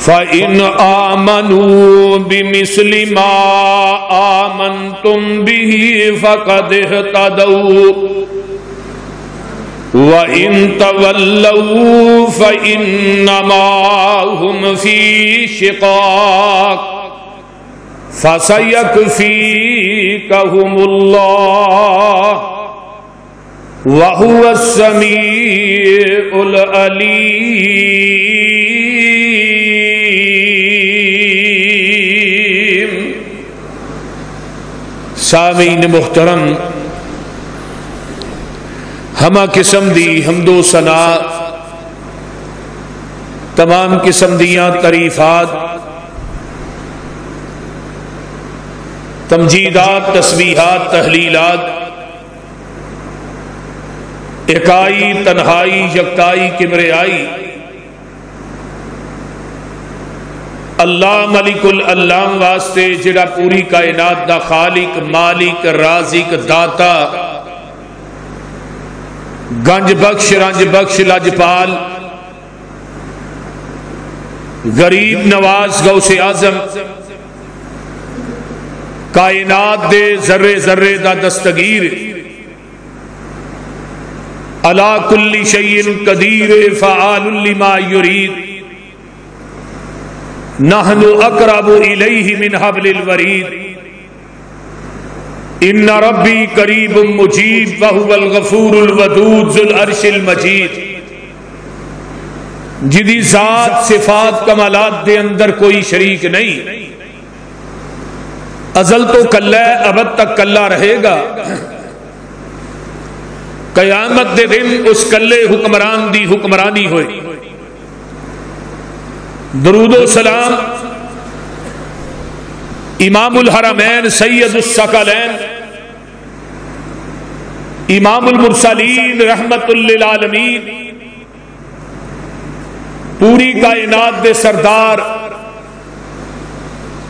فَإِنْ آمَنُوا بِمِثْلِ مَا آمَنْتُمْ بِهِ فَقَدِ اهْتَدَوْا وَإِنْ تَوَلَّوْا فَإِنَّمَا هُمْ فِي شِقَاقٍ فَسَيَكْفِيكَهُمُ اللَّهُ وَهُوَ السَّمِيعُ الْعَلِيمُ۔ سامعین محترم، ہمہ قسم دی حمد و ثنا، تمام قسم دیاں تعریفات، تمجیدات، تسبیحات، تحلیلات، اکائی، تنہائی، یکتائی، کبریائی اللہ ملک العلام واسطے جڑا پوری کائنات دا خالق، مالک، رازق، داتا، گنج بخش، رنج بخش، لجپال، غریب نواز، غوث اعظم، کائنات دے ذرے ذرے دا دستگیر، علی کل شیء قدیر، فعال لما یرید، نحن اقرب الیہ من حبل الورید، ان ربی قریب مجیب وہو الغفور الودود ذو العرش المجید، جدی ذات صفات کمالات دے اندر کوئی شریک نہیں، ازل تو کلہ ہے، ابد تک کلہ رہے گا، قیامت دے دن اس کلے حکمران دی حکمرانی ہوئی۔ درود و سلام امام الحرمین سید الثقلین امام المرسلین رحمت للعالمین، پوری کائنات دے سردار،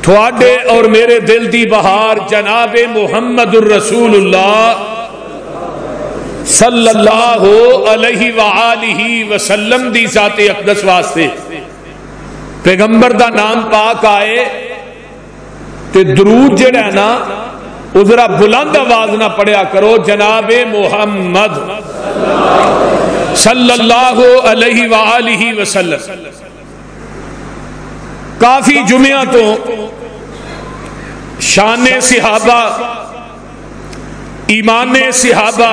تھوڑے اور میرے دل دی بہار جناب محمد الرسول اللہ صلی اللہ علیہ وآلہ وسلم دی ذات اقدس واسطے پیغمبر دا نام پاک آئے تے درود جڑا ہے نا او ذرا بلند آواز نہ پڑھیا کرو، جناب محمد صلی اللہ علیہ وآلہ وسلم۔ کافی جمعہ تو شان صحابہ، ایمان صحابہ،